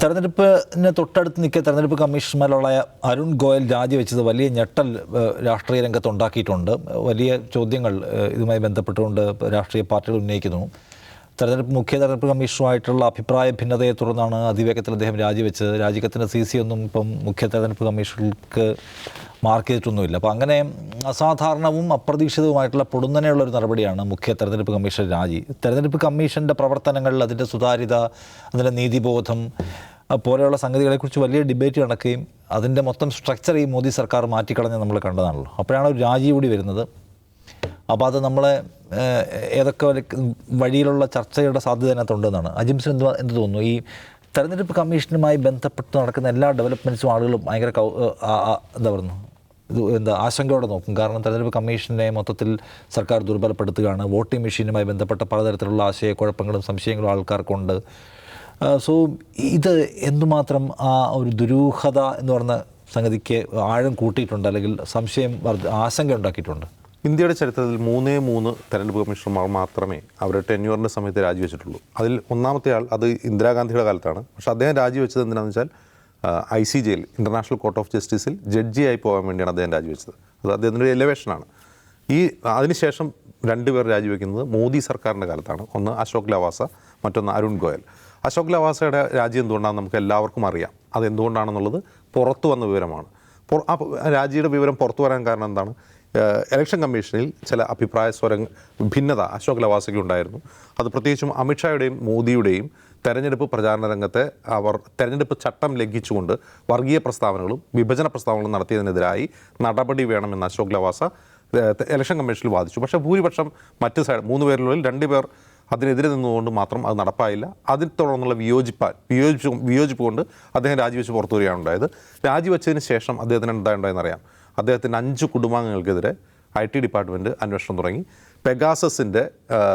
തെരഞ്ഞെടുപ്പിന് തൊട്ടടുത്ത് നിൽക്കിയ തെരഞ്ഞെടുപ്പ് കമ്മീഷണറുള്ള അരുൺ ഗോയൽ രാജിവെച്ചത് വലിയ ഞെട്ടൽ രാഷ്ട്രീയ രംഗത്ത് ഉണ്ടാക്കിയിട്ടുണ്ട്. വലിയ ചോദ്യങ്ങൾ ഇതുമായി ബന്ധപ്പെട്ടുകൊണ്ട് രാഷ്ട്രീയ പാർട്ടികൾ ഉന്നയിക്കുന്നു. മുഖ്യ തെരഞ്ഞെടുപ്പ് കമ്മീഷണറുമായിട്ടുള്ള അഭിപ്രായ ഭിന്നതയെ തുടർന്നാണ് അതിവേഗത്തിൽ അദ്ദേഹം രാജിവെച്ചത്. രാജിക്കത്തിൻ്റെ CC ഒന്നും ഇപ്പം മുഖ്യ തെരഞ്ഞെടുപ്പ് കമ്മീഷണർക്ക് മാർക്ക് ചെയ്തിട്ടൊന്നുമില്ല. അപ്പോൾ അങ്ങനെ അസാധാരണവും അപ്രതീക്ഷിതവുമായിട്ടുള്ള പൊടുന്നനെയുള്ളൊരു നടപടിയാണ് മുഖ്യ തെരഞ്ഞെടുപ്പ് കമ്മീഷൻ രാജി. തെരഞ്ഞെടുപ്പ് കമ്മീഷൻ്റെ പ്രവർത്തനങ്ങളിൽ അതിൻ്റെ സുതാര്യത, അതിൻ്റെ നീതിബോധം പോലെയുള്ള സംഗതികളെക്കുറിച്ച് വലിയ ഡിബേറ്റ് നടക്കുകയും അതിൻ്റെ മൊത്തം സ്ട്രക്ചർ ഈ മോദി സർക്കാർ മാറ്റിക്കളഞ്ഞ് നമ്മൾ കണ്ടതാണല്ലോ. അപ്പോഴാണ് ഒരു രാജി കൂടി വരുന്നത്. അപ്പോൾ അത് നമ്മളെ ഏതൊക്കെ വഴിയിലുള്ള ചർച്ചയുടെ സാധ്യത അതിനകത്തുണ്ടെന്നാണ്. അജിംസിന് എന്ത് തോന്നുന്നു? ഈ തെരഞ്ഞെടുപ്പ് കമ്മീഷനുമായി ബന്ധപ്പെട്ട് നടക്കുന്ന എല്ലാ ഡെവലപ്മെൻറ്റ്സും ആളുകൾ ഭയങ്കര ആശങ്കയോടെ നോക്കും. കാരണം തെരഞ്ഞെടുപ്പ് കമ്മീഷനെ മൊത്തത്തിൽ സർക്കാർ ദുർബലപ്പെടുത്തുകയാണ്. വോട്ടിംഗ് മെഷീനുമായി ബന്ധപ്പെട്ട പലതരത്തിലുള്ള ആശയക്കുഴപ്പങ്ങളും സംശയങ്ങളും ആൾക്കാർക്കുണ്ട്. സോ ഇത് എന്തുമാത്രം ആ ഒരു ദുരൂഹത എന്ന് പറഞ്ഞ സംഗതിക്ക് ആഴം കൂട്ടിയിട്ടുണ്ട്, അല്ലെങ്കിൽ സംശയം ആശങ്ക ഉണ്ടാക്കിയിട്ടുണ്ട്? ഇന്ത്യയുടെ ചരിത്രത്തിൽ 3 തെരഞ്ഞെടുപ്പ് കമ്മീഷണർമാർ മാത്രമേ അവരുടെ ടെന്യൂറിൻ്റെ സമയത്ത് രാജിവെച്ചിട്ടുള്ളൂ. അതിൽ ഒന്നാമത്തെ ആൾ അത് ഇന്ദിരാഗാന്ധിയുടെ കാലത്താണ്. പക്ഷേ അദ്ദേഹം രാജിവെച്ചത് എന്തിനാണെന്ന് വെച്ചാൽ ICJയിൽ ഇൻ്റർനാഷണൽ കോർട്ട് ഓഫ് ജസ്റ്റിസിൽ ജഡ്ജിയായി പോകാൻ വേണ്ടിയാണ് അദ്ദേഹം രാജിവെച്ചത്. അത് അദ്ദേഹത്തിൻ്റെ ഒരു എലിവേഷനാണ്. അതിനുശേഷം 2 പേർ രാജിവെക്കുന്നത് മോദി സർക്കാരിൻ്റെ കാലത്താണ്. ഒന്ന് അശോക് ലവാസ, മറ്റൊന്ന് അരുൺ ഗോയൽ. അശോക് ലവാസയുടെ രാജി എന്തുകൊണ്ടാണെന്ന് നമുക്ക് എല്ലാവർക്കും അറിയാം. അതെന്തുകൊണ്ടാണെന്നുള്ളത് പുറത്തു വന്ന വിവരമാണ്. രാജിയുടെ വിവരം പുറത്തു വരാൻ കാരണം എന്താണ്? ഇലക്ഷൻ കമ്മീഷനിൽ ചില അഭിപ്രായ ഭിന്നത അശോക് ലവാസയ്ക്ക് ഉണ്ടായിരുന്നു. അത് പ്രത്യേകിച്ചും അമിത്ഷായുടെയും മോദിയുടെയും തെരഞ്ഞെടുപ്പ് പ്രചാരണ രംഗത്തെ അവർ തെരഞ്ഞെടുപ്പ് ചട്ടം ലംഘിച്ചുകൊണ്ട് വർഗീയ പ്രസ്താവനകളും വിഭജന പ്രസ്താവനകളും നടത്തിയതിനെതിരായി നടപടി വേണമെന്ന് അശോക് ലവാസ ഇലക്ഷൻ കമ്മീഷനിൽ വാദിച്ചു. പക്ഷേ ഭൂരിപക്ഷം മറ്റ് സൈഡ് 3 പേരിലുള്ളിൽ 2 പേർ അതിനെതിരെ നിന്നുകൊണ്ട് മാത്രം അത് നടപ്പായില്ല. അതിൽ തുടർന്നുള്ള വിയോജിപ്പ് കൊണ്ട് അദ്ദേഹം രാജിവെച്ച് പുറത്തു വരികയാണ് ഉണ്ടായത്. രാജിവെച്ചതിന് ശേഷം അദ്ദേഹത്തിന് എന്തായുണ്ടായെന്നറിയാം. അദ്ദേഹത്തിൻ്റെ 5 കുടുംബാംഗങ്ങൾക്കെതിരെ IT ഡിപ്പാർട്ട്മെൻറ്റ് അന്വേഷണം തുടങ്ങി. പെഗാസസിൻ്റെ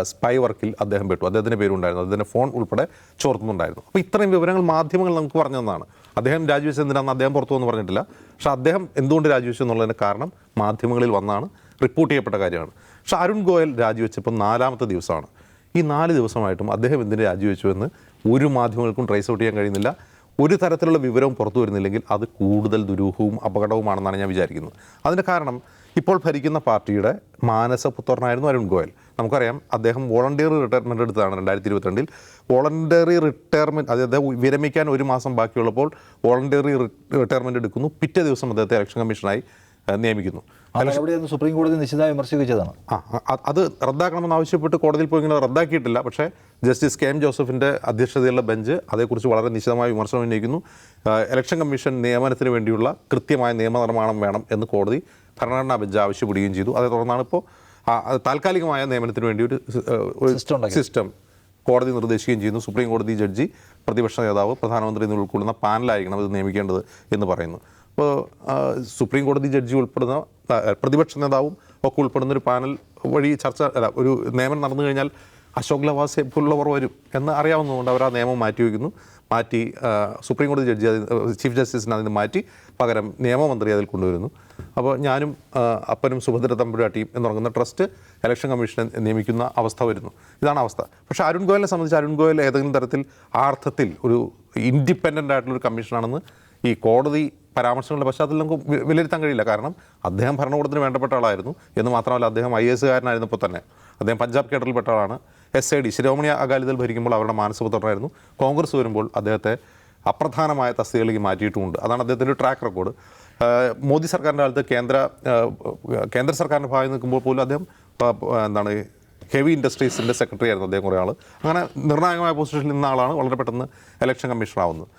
സ്പൈ വർക്കിൽ അദ്ദേഹം പെട്ടു. അദ്ദേഹത്തിൻ്റെ പേരുണ്ടായിരുന്നു. അദ്ദേഹത്തിൻ്റെ ഫോൺ ഉൾപ്പെടെ ചോർത്തുന്നുണ്ടായിരുന്നു. അപ്പോൾ ഇത്രയും വിവരങ്ങൾ മാധ്യമങ്ങൾ നമുക്ക് പറഞ്ഞു തന്നതാണ്. അദ്ദേഹം രാജിവെച്ചത് എന്തിനാണെന്ന് അദ്ദേഹം പുറത്തു വന്ന് പറഞ്ഞിട്ടില്ല. പക്ഷേ അദ്ദേഹം എന്തുകൊണ്ട് രാജിവെച്ചു എന്നുള്ളതിൻ്റെ കാരണം മാധ്യമങ്ങളിൽ വന്നാണ്, റിപ്പോർട്ട് ചെയ്യപ്പെട്ട കാര്യമാണ്. പക്ഷേ അരുൺ ഗോയൽ രാജിവെച്ചപ്പോൾ 4ാമത്തെ ദിവസമാണ്. ഈ 4 ദിവസമായിട്ടും അദ്ദേഹം എന്തിന് രാജിവെച്ചു എന്ന് ഒരു മാധ്യമങ്ങൾക്കും ട്രേസ് ഔട്ട് ചെയ്യാൻ കഴിയുന്നില്ല. ഒരു തരത്തിലുള്ള വിവരവും പുറത്തു വരുന്നില്ലെങ്കിൽ അത് കൂടുതൽ ദുരൂഹവും അപകടവുമാണെന്നാണ് ഞാൻ വിചാരിക്കുന്നത്. അതിൻ്റെ കാരണം ഇപ്പോൾ ഭരിക്കുന്ന പാർട്ടിയുടെ മാനസപുത്രനായിരുന്നു അരുൺ ഗോയൽ. നമുക്കറിയാം അദ്ദേഹം വോളണ്ടിയറി റിട്ടയർമെൻറ്റ് എടുത്തതാണ് 2022. വോളണ്ടറി റിട്ടയർമെൻറ്റ്, അതായത് വിരമിക്കാൻ 1 മാസം ബാക്കിയുള്ളപ്പോൾ വോളണ്ടറി റിട്ടയർമെൻറ്റ് എടുക്കുന്നു. പിറ്റേ ദിവസം അദ്ദേഹത്തെ ഇലക്ഷൻ കമ്മീഷനായി നിയമിക്കുന്നു. സുപ്രീം കോടതി നിശ്ചിതമായി വിമർശിച്ചതാണ്. അത് റദ്ദാക്കണമെന്ന് ആവശ്യപ്പെട്ട് കോടതിയിൽ പോയി ഇങ്ങനെ റദ്ദാക്കിയിട്ടില്ല. പക്ഷേ ജസ്റ്റിസ് KM ജോസഫിൻ്റെ അധ്യക്ഷതയുള്ള ബെഞ്ച് അതേക്കുറിച്ച് വളരെ നിശിതമായ വിമർശനം ഉന്നയിക്കുന്നു. ഇലക്ഷൻ കമ്മീഷൻ നിയമനത്തിന് വേണ്ടിയുള്ള കൃത്യമായ നിയമനിർമ്മാണം വേണം എന്ന് കോടതി ഭരണഘടനാ ബെഞ്ച് ആവശ്യപ്പെടുകയും ചെയ്തു. അതേ തുടർന്നാണ് ഇപ്പോൾ താൽക്കാലികമായ നിയമനത്തിന് വേണ്ടി ഒരു സിസ്റ്റം കോടതി നിർദ്ദേശിക്കുകയും ചെയ്യുന്നു. സുപ്രീം കോടതി ജഡ്ജി, പ്രതിപക്ഷ നേതാവ്, പ്രധാനമന്ത്രി എന്നിവർ ഉൾക്കൊള്ളുന്ന പാനലായിരിക്കണം ഇത് നിയമിക്കേണ്ടത് എന്ന് പറയുന്നു. ഇപ്പോൾ സുപ്രീം കോടതി ജഡ്ജി ഉൾപ്പെടുന്ന പ്രതിപക്ഷ നേതാവും ഒക്കെ ഉൾപ്പെടുന്ന ഒരു പാനൽ വഴി ഒരു നിയമനം നടന്നു കഴിഞ്ഞാൽ അശോക് ലവാസെ പോലുള്ളവർ വരും എന്ന് അറിയാവുന്നതുകൊണ്ട് അവർ ആ നിയമം മാറ്റി സുപ്രീം കോടതി ജഡ്ജി ചീഫ് ജസ്റ്റിസിനെ അതിന് മാറ്റി പകരം നിയമമന്ത്രി അതിൽ കൊണ്ടുവരുന്നു. അപ്പോൾ ഞാനും അപ്പനും സുഭദ്ര തമ്പുരാട്ടിയും എന്ന് പറയുന്ന ട്രസ്റ്റ് ഇലക്ഷൻ കമ്മീഷനെ നിയമിക്കുന്ന അവസ്ഥ വരുന്നു. ഇതാണ് അവസ്ഥ. പക്ഷേ അരുൺ ഗോയലിനെ സംബന്ധിച്ച് അരുൺ ഗോയൽ ഏതെങ്കിലും തരത്തിൽ അർത്ഥത്തിൽ ഒരു ഇൻഡിപെൻഡൻ്റ് ആയിട്ടുള്ളൊരു കമ്മീഷനാണെന്ന് ഈ കോടതി പരാമർശങ്ങളുടെ പശ്ചാത്തലത്തിൽ നമുക്ക് വിലയിരുത്താൻ കഴിയില്ല. കാരണം അദ്ദേഹം ഭരണകൂടത്തിന് വേണ്ടപ്പെട്ട ആളായിരുന്നു എന്ന് മാത്രമല്ല അദ്ദേഹം IAS കാരനായിരുന്നപ്പോൾ തന്നെ അദ്ദേഹം പഞ്ചാബ് കേഡറിൽപ്പെട്ട ആളാണ്. SID ശിരോമണി അകാലിദൾ ഭരിക്കുമ്പോൾ അവരുടെ മാനസപുത്രനായിരുന്നു. കോൺഗ്രസ് വരുമ്പോൾ അദ്ദേഹത്തെ അപ്രധാനമായ തസ്തികകളിലേക്ക് മാറ്റിയിട്ടുമുണ്ട്. അതാണ് അദ്ദേഹത്തിൻ്റെ ട്രാക്ക് റെക്കോർഡ്. മോദി സർക്കാരിൻ്റെ കാലത്ത് കേന്ദ്ര സർക്കാരിൻ്റെ ഭാഗത്ത് നിൽക്കുമ്പോൾ പോലും അദ്ദേഹം ഹെവി ഇൻഡസ്ട്രീസിൻ്റെ സെക്രട്ടറി ആയിരുന്നു അദ്ദേഹം കുറേ ആൾ. അങ്ങനെ നിർണായകമായ പൊസിഷനിൽ നിന്ന ആളാണ് വളരെ പെട്ടെന്ന് ഇലക്ഷൻ കമ്മീഷണർ ആവുന്നത്.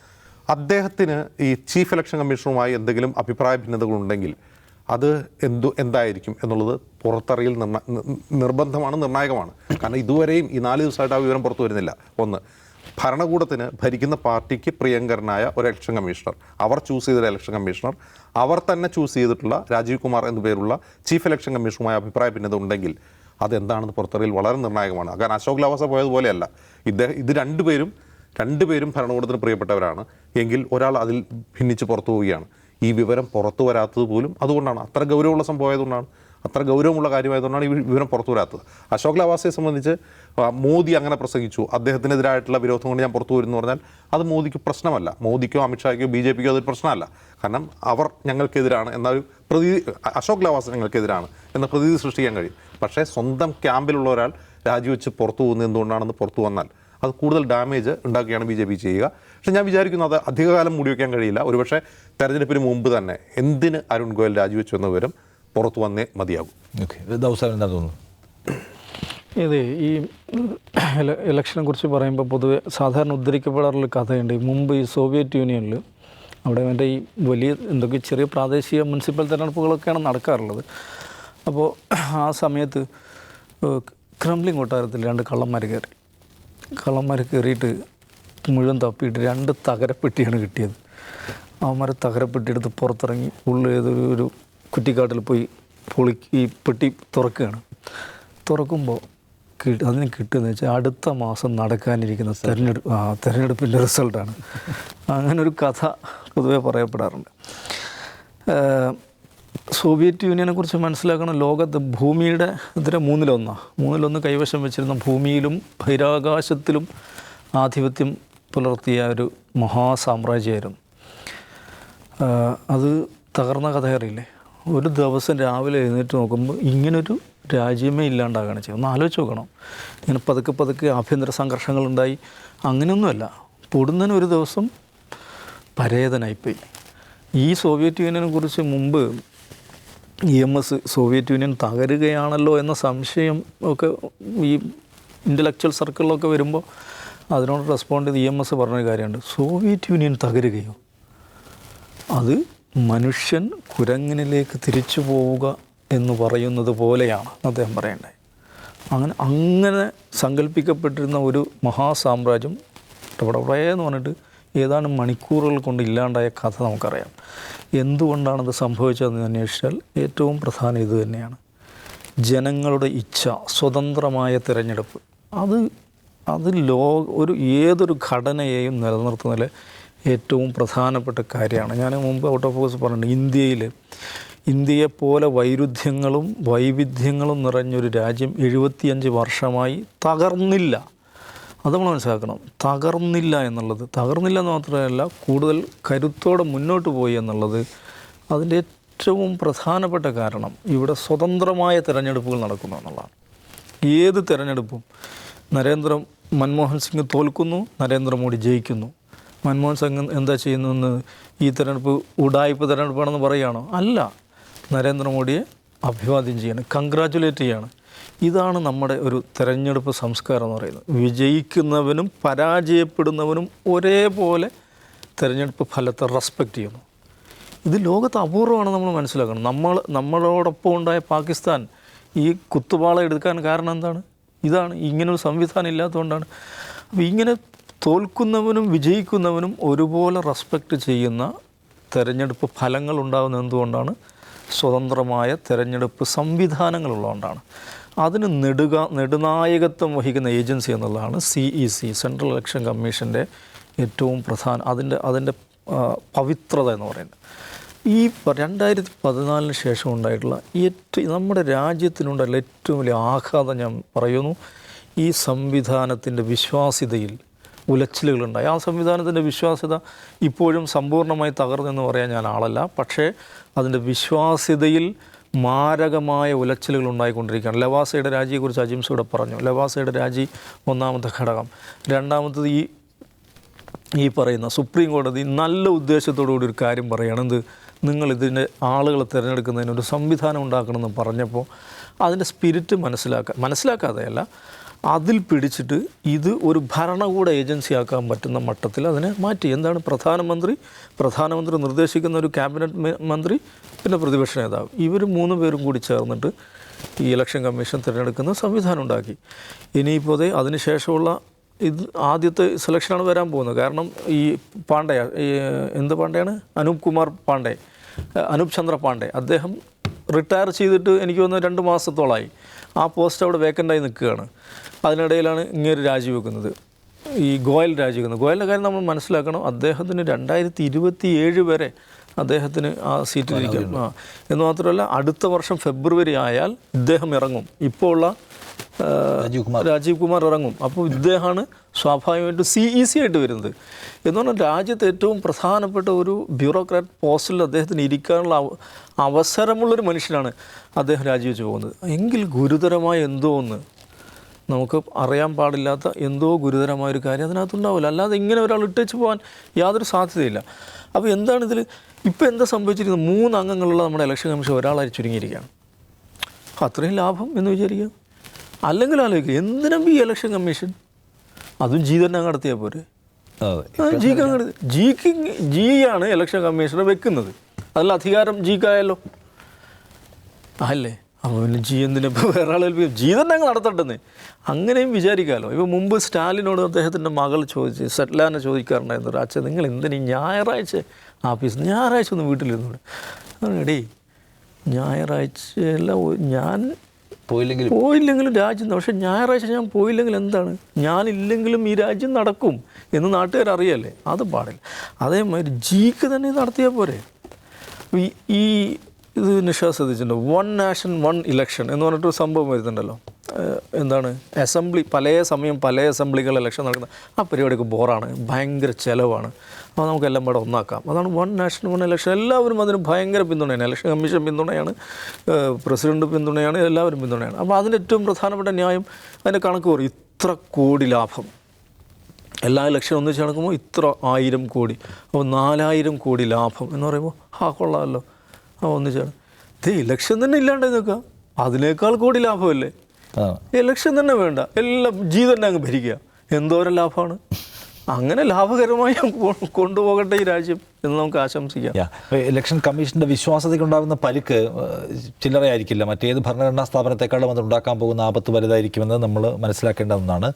അദ്ദേഹത്തിന് ഈ ചീഫ് ഇലക്ഷൻ കമ്മീഷണറുമായി എന്തെങ്കിലും അഭിപ്രായ ഭിന്നതകളുണ്ടെങ്കിൽ അത് എന്തായിരിക്കും എന്നുള്ളത് പുറത്തറിയൽ നിർബന്ധമാണ്, നിർണായകമാണ്. കാരണം ഇതുവരെയും ഈ 4 ദിവസമായിട്ട് ആ വിവരം പുറത്തു വരുന്നില്ല. ഒന്ന്, ഭരണകൂടത്തിന് ഭരിക്കുന്ന പാർട്ടിക്ക് പ്രിയങ്കരനായ ഒരു ഇലക്ഷൻ കമ്മീഷണർ, അവർ ചൂസ് ചെയ്ത ഇലക്ഷൻ കമ്മീഷണർ, അവർ തന്നെ ചൂസ് ചെയ്തിട്ടുള്ള രാജീവ് കുമാർ എന്നു പേരുള്ള ചീഫ് ഇലക്ഷൻ കമ്മീഷണറുമായി അഭിപ്രായ ഭിന്നത ഉണ്ടെങ്കിൽ അതെന്താണെന്ന് പുറത്തറിയൽ വളരെ നിർണായകമാണ്. കാരണം അശോക് ലവാസ പോയതുപോലെയല്ല. ഇത് രണ്ടുപേരും ഭരണകൂടത്തിന് പ്രിയപ്പെട്ടവരാണ് എങ്കിൽ ഒരാൾ അതിൽ ഭിന്നിച്ച് പുറത്തു പോവുകയാണ്. ഈ വിവരം പുറത്തു വരാത്തത് പോലും അതുകൊണ്ടാണ്, അത്ര ഗൗരവമുള്ള സംഭവമായതുകൊണ്ടാണ്. അത്ര ഗൗരവമുള്ള കാര്യമായതുകൊണ്ടാണ് ഈ വിവരം പുറത്തു വരാത്തത്. അശോക് ലവാസയെ സംബന്ധിച്ച് മോദി അങ്ങനെ പ്രസംഗിച്ചു, അദ്ദേഹത്തിനെതിരായിട്ടുള്ള വിരോധം കൊണ്ട് ഞാൻ പുറത്തു വരുന്നു പറഞ്ഞാൽ അത് മോദിക്ക് പ്രശ്നമല്ല. മോദിക്കോ അമിത്ഷായ്ക്കോ BJPക്കോ അതൊരു പ്രശ്നമല്ല. കാരണം അവർ ഞങ്ങൾക്കെതിരാണ് എന്നൊരു അശോക് ലവാസ് ഞങ്ങൾക്കെതിരാണ് എന്ന പ്രതീതി സൃഷ്ടിക്കാൻ കഴിയും. പക്ഷേ സ്വന്തം ക്യാമ്പിലുള്ള ഒരാൾ രാജിവെച്ച് പുറത്തു പോകുന്നത് എന്തുകൊണ്ടാണെന്ന് പുറത്തു വന്നാൽ അത് കൂടുതൽ ഡാമേജ് ഉണ്ടാക്കുകയാണ് BJP ചെയ്യുക. പക്ഷേ ഞാൻ വിചാരിക്കുന്നു അത് അധികകാലം മൂടി വയ്ക്കാൻ കഴിയില്ല. ഒരുപക്ഷെ തെരഞ്ഞെടുപ്പിന് മുമ്പ് തന്നെ എന്തിന് അരുൺ ഗോയൽ രാജിവെച്ചു എന്ന വിവരം പുറത്തു വന്നേ മതിയാകും. ഓക്കെ, ദൗസാൻ എന്താ തോന്നുന്നു? ഇത് ഈ ഇലക്ഷനെ കുറിച്ച് പറയുമ്പോൾ പൊതുവെ സാധാരണ ഉദ്ധരിക്കപ്പെടാറുള്ള കഥയുണ്ട്. മുമ്പ് ഈ സോവിയറ്റ് യൂണിയനിൽ അവിടെ എൻ്റെ ഈ വലിയ എന്തൊക്കെ ചെറിയ പ്രാദേശിക മുനിസിപ്പൽ തിരഞ്ഞെടുപ്പുകളൊക്കെയാണ് നടക്കാറുള്ളത്. അപ്പോൾ ആ സമയത്ത് ക്രെംലിൻ കൊട്ടാരത്തിൽ 2 കള്ളന്മാർ കയറിയിട്ട് മുഴുവൻ തപ്പിയിട്ട് 2 തകരപ്പെട്ടിയാണ് കിട്ടിയത്. അവന്മാരെ തകരപ്പെട്ടിയെടുത്ത് പുറത്തിറങ്ങി ഏതൊരു കുറ്റിക്കാട്ടിൽ പോയി ഈ പെട്ടി തുറക്കുകയാണ്. തുറക്കുമ്പോൾ അതിന് കിട്ടുമെന്ന് വെച്ചാൽ അടുത്ത മാസം നടക്കാനിരിക്കുന്ന തെരഞ്ഞെടുപ്പിൻ്റെ റിസൾട്ടാണ്. അങ്ങനൊരു കഥ പൊതുവെ പറയപ്പെടാറുണ്ട്. സോവിയറ്റ് യൂണിയനെ കുറിച്ച് മനസ്സിലാക്കണം. ലോകത്ത് ഭൂമിയുടെ മൂന്നിലൊന്ന് കൈവശം വെച്ചിരുന്ന ഭൂമിയിലും ബഹിരാകാശത്തിലും ആധിപത്യം പുലർത്തിയ ഒരു മഹാസാമ്രാജ്യമായിരുന്നു. അത് തകർന്ന കഥയറിയില്ലേ? ഒരു ദിവസം രാവിലെ എഴുന്നേറ്റ് നോക്കുമ്പോൾ ഇങ്ങനൊരു രാജ്യമേ ഇല്ലാണ്ടാകുകയാണ് ചെയ്യുന്നത്. ഒന്ന് ആലോചിച്ച് നോക്കണം. ഇങ്ങനെ പതുക്കെ ആഭ്യന്തര സംഘർഷങ്ങളുണ്ടായി. അങ്ങനെയൊന്നുമല്ല, പൊടുന്നതിന് ഒരു ദിവസം പരേതനായിപ്പോയി. ഈ സോവിയറ്റ് യൂണിയനെ കുറിച്ച് മുമ്പ് EMS സോവിയറ്റ് യൂണിയൻ തകരുകയാണല്ലോ എന്ന സംശയം ഒക്കെ ഈ ഇൻ്റലക്ച്വൽ സർക്കിളിലൊക്കെ വരുമ്പോൾ അതിനോട് റെസ്പോണ്ട് ചെയ്ത് EMS പറഞ്ഞൊരു കാര്യമുണ്ട്. സോവിയറ്റ് യൂണിയൻ തകരുകയോ? അത് മനുഷ്യൻ കുരങ്ങിനിലേക്ക് തിരിച്ചു പോവുക എന്ന് പറയുന്നത് പോലെയാണ് അദ്ദേഹം പറയേണ്ടത്. അങ്ങനെ സങ്കല്പിക്കപ്പെട്ടിരുന്ന ഒരു മഹാസാമ്രാജ്യം എന്ന് പറഞ്ഞിട്ട് ഏതാനും മണിക്കൂറുകൾ കൊണ്ട് ഇല്ലാണ്ടായ കഥ നമുക്കറിയാം. എന്തുകൊണ്ടാണത് സംഭവിച്ചതെന്ന് അന്വേഷിച്ചാൽ ഏറ്റവും പ്രധാനം ഇത് തന്നെയാണ്. ജനങ്ങളുടെ ഇച്ഛ, സ്വതന്ത്രമായ തിരഞ്ഞെടുപ്പ്. അത് ഏതൊരു ഘടനയെയും നിലനിർത്തുന്നതിൽ ഏറ്റവും പ്രധാനപ്പെട്ട കാര്യമാണ്. ഞാൻ മുമ്പ് ഔട്ട് ഓഫ് ഫോക്കസ് പറഞ്ഞിട്ടുണ്ട്. ഇന്ത്യയെപ്പോലെ വൈവിധ്യങ്ങളും നിറഞ്ഞൊരു രാജ്യം 75 വർഷമായി തകർന്നില്ല. അത് നമ്മൾ മനസ്സിലാക്കണം. തകർന്നില്ല എന്ന് മാത്രമല്ല, കൂടുതൽ കരുത്തോടെ മുന്നോട്ട് പോയി എന്നുള്ളത് അതിൻ്റെ ഏറ്റവും പ്രധാനപ്പെട്ട കാരണം ഇവിടെ സ്വതന്ത്രമായ തിരഞ്ഞെടുപ്പുകൾ നടക്കുന്നു എന്നുള്ളതാണ്. ഏത് തിരഞ്ഞെടുപ്പും മൻമോഹൻ സിംഗ് തോൽക്കുന്നു, നരേന്ദ്രമോദി ജയിക്കുന്നു. മൻമോഹൻ സിംഗ് എന്താ ചെയ്യുന്നതെന്ന് ഈ തിരഞ്ഞെടുപ്പ് ഉഡായിപ്പ് തിരഞ്ഞെടുപ്പാണെന്ന് പറയുകയാണോ? അല്ല, നരേന്ദ്രമോദിയെ അഭിവാദ്യം ചെയ്യാണ്, കൺഗ്രാറ്റുലേറ്റ് ചെയ്യാണ്. ഇതാണ് നമ്മുടെ ഒരു തിരഞ്ഞെടുപ്പ് സംസ്കാരം എന്ന് പറയുന്നത്. വിജയിക്കുന്നവനും പരാജയപ്പെടുന്നവനും ഒരേപോലെ തിരഞ്ഞെടുപ്പ് ഫലത്തെ റെസ്പെക്റ്റ് ചെയ്യുന്നു. ഇത് ലോകത്ത് അപൂർവമാണ്, നമ്മൾ മനസ്സിലാക്കണം. നമ്മളോടൊപ്പം ഉണ്ടായ പാകിസ്ഥാൻ ഈ കുത്തുപാള എടുക്കാൻ കാരണം എന്താണ്? ഇതാണ്, ഇങ്ങനൊരു സംവിധാനം ഇല്ലാത്തതുകൊണ്ടാണ്. അപ്പോൾ ഇങ്ങനെ തോൽക്കുന്നവനും വിജയിക്കുന്നവനും ഒരുപോലെ റെസ്പെക്റ്റ് ചെയ്യുന്ന തിരഞ്ഞെടുപ്പ് ഫലങ്ങൾ ഉണ്ടാകുന്നത് എന്തുകൊണ്ടാണ്? സ്വതന്ത്രമായ തിരഞ്ഞെടുപ്പ് സംവിധാനങ്ങളുള്ളതുകൊണ്ടാണ്. അതിന് നെടുനായകത്വം വഹിക്കുന്ന ഏജൻസി എന്നുള്ളതാണ് CEC, സെൻട്രൽ ഇലക്ഷൻ കമ്മീഷൻ്റെ ഏറ്റവും അതിൻ്റെ പവിത്രത എന്ന് പറയുന്നത്. ഈ 2014 ശേഷം ഉണ്ടായിട്ടുള്ള നമ്മുടെ രാജ്യത്തിനുണ്ടായിട്ടുള്ള ഏറ്റവും വലിയ ആഘാതം ഞാൻ പറയുന്നു, ഈ സംവിധാനത്തിൻ്റെ വിശ്വാസ്യതയിൽ ഉലച്ചിലുകളുണ്ടായി. ആ സംവിധാനത്തിൻ്റെ വിശ്വാസ്യത ഇപ്പോഴും സമ്പൂർണ്ണമായി തകർന്നെന്ന് പറയാൻ ഞാൻ ആളല്ല. പക്ഷേ അതിൻ്റെ വിശ്വാസ്യതയിൽ മാരകമായ ഉലച്ചിലുകൾ ഉണ്ടായിക്കൊണ്ടിരിക്കുകയാണ്. ലവാസയുടെ രാജിയെക്കുറിച്ച് അജിംസ് ഇവിടെ പറഞ്ഞു. ലവാസയുടെ രാജി ഒന്നാമത്തെ ഘടകം. രണ്ടാമത്തത് ഈ പറയുന്ന സുപ്രീം കോടതി നല്ല ഉദ്ദേശത്തോടു കൂടി ഒരു കാര്യം പറയുകയാണ്. നിങ്ങളിതിൻ്റെ ആളുകളെ തിരഞ്ഞെടുക്കുന്നതിനൊരു സംവിധാനം ഉണ്ടാക്കണമെന്ന് പറഞ്ഞപ്പോൾ അതിൻ്റെ സ്പിരിറ്റ് മനസ്സിലാക്കാതെയല്ല, അതിൽ പിടിച്ചിട്ട് ഇത് ഒരു ഭരണകൂട ഏജൻസിയാക്കാൻ പറ്റുന്ന മട്ടത്തിൽ അതിനെ മാറ്റി. എന്താണ്? പ്രധാനമന്ത്രി നിർദ്ദേശിക്കുന്ന ഒരു ക്യാബിനറ്റ് മന്ത്രി, പിന്നെ പ്രതിപക്ഷ നേതാവ്, ഇവർ 3 പേരും കൂടി ചേർന്നിട്ട് ഈ ഇലക്ഷൻ കമ്മീഷൻ തിരഞ്ഞെടുക്കുന്ന സംവിധാനം ഉണ്ടാക്കി. ഇനിയിപ്പോൾ അതിനുശേഷമുള്ള ആദ്യത്തെ സെലക്ഷനാണ് വരാൻ പോകുന്നത്. കാരണം ഈ പാണ്ഡെയാണ് അനൂപ് ചന്ദ്ര പാണ്ഡെ, അദ്ദേഹം റിട്ടയർ ചെയ്തിട്ട് എനിക്ക് തോന്നുന്നു 2 മാസത്തോളമായി. ആ പോസ്റ്റ് അവിടെ വേക്കൻ്റായി നിൽക്കുകയാണ്. അതിനിടയിലാണ് ഇങ്ങനെ രാജിവെക്കുന്നത്, ഗോയൽ രാജിവെക്കുന്നത്. ഗോയലിൻ്റെ കാര്യം നമ്മൾ മനസ്സിലാക്കണം. അദ്ദേഹത്തിന് 2027 വരെ അദ്ദേഹത്തിന് ആ സീറ്റിലിരിക്കും. എന്ന് മാത്രമല്ല അടുത്ത വർഷം ഫെബ്രുവരി ആയാൽ ഇദ്ദേഹം ഇറങ്ങും. ഇപ്പോൾ ഉള്ള രാജീവ് കുമാർ ഇറങ്ങും. അപ്പോൾ ഇദ്ദേഹമാണ് സ്വാഭാവികമായിട്ടും CEC ആയിട്ട് വരുന്നത്. എന്ന് പറഞ്ഞാൽ രാജ്യത്ത് ഏറ്റവും പ്രധാനപ്പെട്ട ഒരു ബ്യൂറോക്രാറ്റ് പോസ്റ്റിൽ അദ്ദേഹത്തിന് ഇരിക്കാനുള്ള അവസരമുള്ളൊരു മനുഷ്യനാണ് അദ്ദേഹം രാജിവെച്ച് പോകുന്നത്. എങ്കിൽ ഗുരുതരമായ എന്തോ ഒന്ന്, നമുക്ക് അറിയാൻ പാടില്ലാത്ത എന്തോ ഗുരുതരമായൊരു കാര്യം അതിനകത്തുണ്ടാവില്ല. അല്ലാതെ ഇങ്ങനെ ഒരാൾ ഇട്ടേച്ച് പോകാൻ യാതൊരു സാധ്യതയില്ല. അപ്പോൾ എന്താണ് ഇതിൽ ഇപ്പോൾ എന്താ സംഭവിച്ചിരിക്കുന്നത്? 3 അംഗങ്ങളുള്ള നമ്മുടെ ഇലക്ഷൻ കമ്മീഷൻ ഒരാളായി ചുരുങ്ങിയിരിക്കുകയാണ്. അത്രയും ലാഭം എന്ന് വിചാരിക്കുക. അല്ലെങ്കിൽ ആലോചിക്കുക, എന്തിനാ ഈ ഇലക്ഷൻ കമ്മീഷൻ? അതും ജി തന്നെ നടത്തിയാൽ പോരെ. ജിയാണ് ഇലക്ഷൻ കമ്മീഷനെ വെക്കുന്നത്. അതിൽ അധികാരം ജിക്കായല്ലോ അല്ലേ? അപ്പോൾ പിന്നെ ജി എന്തിനിപ്പോൾ വേറെ ആൾ ഏൽപ്പിക്കും? ജി തന്നെ അങ്ങ് നടത്തട്ടെന്നേ, അങ്ങനെയും വിചാരിക്കാമല്ലോ. ഇപ്പോൾ മുമ്പ് സ്റ്റാലിനോട് അദ്ദേഹത്തിൻ്റെ മകൾ സെറ്റ്ലാനെ ചോദിക്കാറുണ്ടായിരുന്നു, അച്ഛൻ നിങ്ങൾ എന്തിനീ ഞായറാഴ്ച ഞായറാഴ്ച ഒന്ന് വീട്ടിലിരുന്നു? എടീ ഞായറാഴ്ചയല്ല, ഞാൻ പോയില്ലെങ്കിലും രാജ്യം, പക്ഷേ ഞായറാഴ്ച ഞാൻ പോയില്ലെങ്കിൽ എന്താണ്, ഞാനില്ലെങ്കിലും ഈ രാജ്യം നടക്കും എന്ന് നാട്ടുകാരറിയല്ലേ? അത് പാടില്ല. അതേമാതിരി ജിക്ക് തന്നെ നടത്തിയാൽ പോരെ. ഈ ഇത് നിഷ ശ്രദ്ധിച്ചിട്ടുണ്ടോ? 1 നാഷൻ 1 ഇലക്ഷൻ എന്ന് പറഞ്ഞിട്ടൊരു സംഭവം വരുന്നുണ്ടല്ലോ. എന്താണ് അസംബ്ലി, പല സമയം പല അസംബ്ലികൾ ഇലക്ഷൻ നടക്കുന്നത്. ആ പരിപാടിയൊക്കെ ബോറാണ്, ഭയങ്കര ചിലവാണ്. അപ്പോൾ നമുക്കെല്ലാം ഇവിടെ ഒന്നാക്കാം. അതാണ് 1 നാഷൻ 1 ഇലക്ഷൻ. എല്ലാവരും അതിന് ഭയങ്കര പിന്തുണയാണ്. ഇലക്ഷൻ കമ്മീഷൻ പിന്തുണയാണ്, പ്രസിഡന്റ് പിന്തുണയാണ്, എല്ലാവരും പിന്തുണയാണ്. അപ്പോൾ അതിൻ്റെ ഏറ്റവും പ്രധാനപ്പെട്ട ന്യായം അതിൻ്റെ കണക്ക് പറയും. ഇത്ര കോടി ലാഭം, എല്ലാ ഇലക്ഷൻ ഒന്നിച്ച് നടക്കുമ്പോൾ ഇത്ര 1000 കോടി, അപ്പോൾ 4000 കോടി ലാഭം എന്ന് പറയുമ്പോൾ കൊള്ളാമല്ലോ. ഒന്നിച്ചാണ് ഇത് ഇലക്ഷൻ തന്നെ ഇല്ലാണ്ടായി നിൽക്കുക, അതിനേക്കാൾ കോടി ലാഭമല്ലേ? ഇലക്ഷൻ തന്നെ വേണ്ട, എല്ലാം ജി തന്നെ അങ്ങ് ഭരിക്കുക, എന്തോരം ലാഭമാണ്. അങ്ങനെ ലാഭകരമായി കൊണ്ടുപോകട്ടെ ഈ രാജ്യം എന്ന് നമുക്ക് ആശംസിക്കാം. ഇലക്ഷൻ കമ്മീഷൻ്റെ വിശ്വാസ്യതയ്ക്കുണ്ടാകുന്ന പരിക്ക് ചില്ലറയായിരിക്കില്ല. മറ്റേത് ഭരണഘടനാ സ്ഥാപനത്തെക്കാളും അത് ഉണ്ടാക്കാൻ പോകുന്ന ആപത്ത് വലുതായിരിക്കുമെന്ന് നമ്മൾ മനസ്സിലാക്കേണ്ട ഒന്നാണ്.